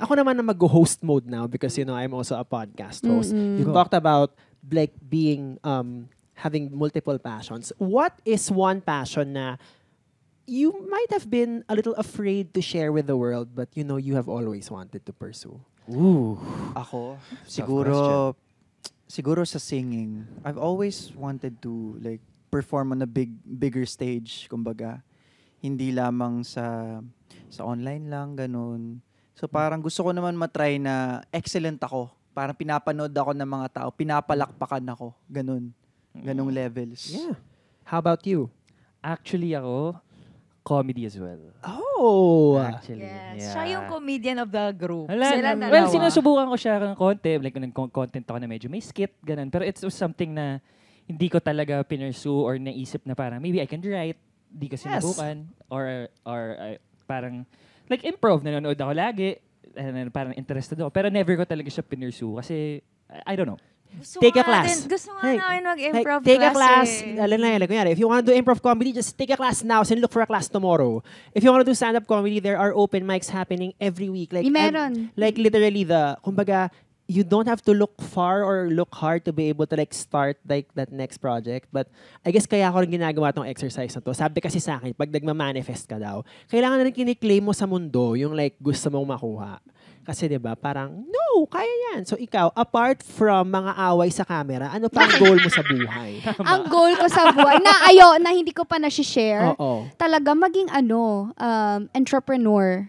ako naman na mag-host mode now because, I'm also a podcast host. You talked about like being, having multiple passions. What is one passion na you might have been a little afraid to share with the world, but you have always wanted to pursue? Ooh. Ako, siguro sa singing. I've always wanted to like perform on a bigger stage, kumbaga. Hindi lamang sa online lang, ganun. So parang gusto ko naman matry na excellent ako. Parang pinapanood ako ng mga tao, pinapalakpakan ako, ganun. Ganung levels. Yeah. How about you? Actually, ako, comedy as well. Oh! Actually, Yes. Siya yung comedian of the group. Wala, well, sinusubukan ko siya ng konti. Like, nag-content ako na medyo may skit, ganun. Pero it's something na hindi ko talaga pinursue or naisip na parang maybe I can write. Di ko sinubukan. Or parang, like improv, nanonood ako lagi. And parang interested ako. Pero never ko talaga siya pinursue kasi, I don't know. Take a class. Gusto nga namin mag-improv take a class. eh. If you want to do improv comedy, just take a class now and look for a class tomorrow. If you want to do stand-up comedy, there are open mics happening every week. Like, meron. Like literally kumbaga, you don't have to look far or look hard to be able to like start like that next project. But I guess kaya ako rin ginagawa tong exercise na to. Sabi kasi sa akin, pag nagma-manifest ka daw, kailangan na rin kiniklaim mo sa mundo yung like gusto mong makuha. Kasi 'di ba, parang no, kaya 'yan. So ikaw, apart from mga away sa camera, ano pa ang goal mo sa buhay? Ang goal ko sa buhay na hindi ko pa na-share. Talaga maging entrepreneur.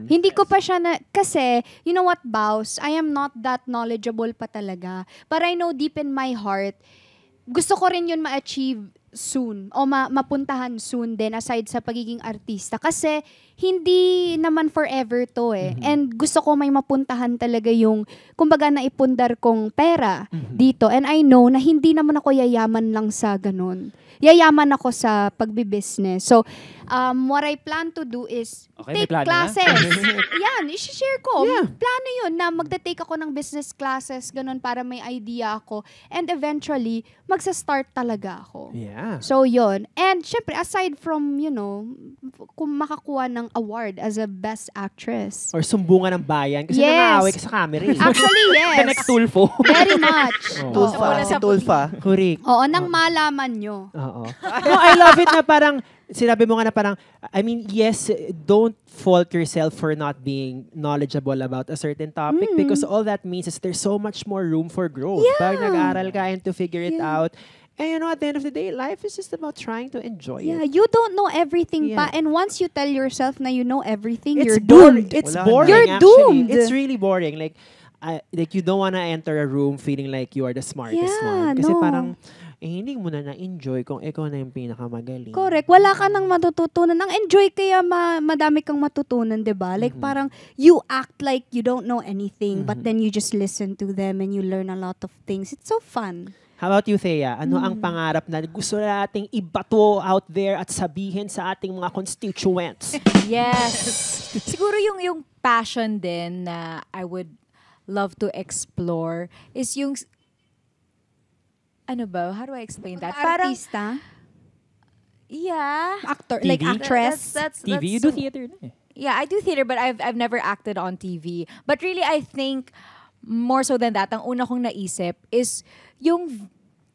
Hindi ko pa siya kasi you know what, Baus, I am not that knowledgeable pa talaga. But I know deep in my heart, gusto ko rin yun ma-achieve soon o mapuntahan soon din aside sa pagiging artista kasi hindi naman forever to and gusto ko may mapuntahan talaga yung kumbaga naipundar kong pera dito and I know na hindi naman ako yayaman lang sa ganun. Yayaman ako sa pagbibusiness. So, what I plan to do is take classes. Yan, i-share ko. Yeah. Plano yun na magta-take ako ng business classes, ganun, para may idea ako. And eventually, magsa-start talaga ako. Yeah. So, yun. And, syempre, aside from, kung makakuha ng award as a best actress. Or sumbungan ng bayan. Kasi nangaaway ka sa camera. Actually, yes. The next Tulfo. Very much. Tulfa. Correct. Oo, nang malaman nyo. No, I love it na parang, sinabi mo nga na parang, I mean, yes, don't fault yourself for not being knowledgeable about a certain topic because all that means is there's so much more room for growth. Yeah. Pag nag-aral ka and to figure it out. And at the end of the day, life is just about trying to enjoy it. Yeah, you don't know everything pa. And once you tell yourself na you know everything, it's you're doomed. It's boring, You're actually. doomed. It's really boring. Like you don't wanna enter a room feeling like you are the smartest one. Kasi parang, hindi mo na na-enjoy kung ikaw na yung pinakamagaling. Correct. Wala ka nang matututunan. Ang enjoy kaya madami kang matutunan, diba? Like parang you act like you don't know anything but then you just listen to them and you learn a lot of things. It's so fun. How about you, Thea? Ano ang pangarap na gusto nating ibato out there at sabihin sa ating mga constituents? Yes. Siguro yung passion din na I would love to explore is yung ano ba? How do I explain that? Artista? Yeah. Actor, TV? like actress? That's TV, you do theater na eh. Yeah, I do theater but I've never acted on TV. But really, I think more so than that, ang una kong naisip is yung,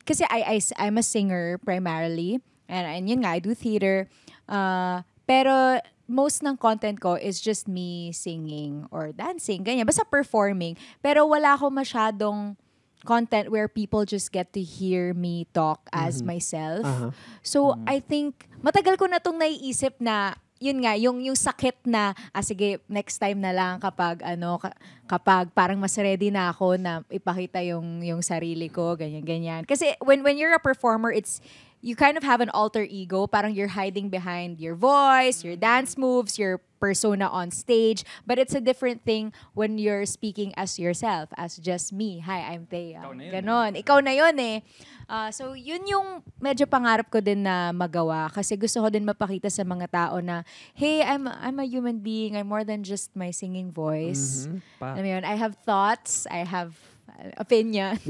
kasi I'm a singer primarily and yun nga, I do theater. Pero most ng content ko is just me singing or dancing, ganyan. Basta performing. Pero wala ko masyadong content where people just get to hear me talk as myself. So, I think, matagal ko na itong naiisip na, yun nga, yung sakit na, sige, next time na lang kapag, kapag parang mas ready na ako na ipakita yung sarili ko, ganyan. Kasi when you're a performer, you kind of have an alter ego. Parang you're hiding behind your voice, your dance moves, your persona on stage. But it's a different thing when you're speaking as yourself, as just me. Hi, I'm Thea. Ganon. Ikaw na yun eh. So, yun yung medyo pangarap ko din na magawa. Kasi gusto ko din mapakita sa mga tao na, hey, I'm a human being. I'm more than just my singing voice. I mean, I have thoughts. I have opinions.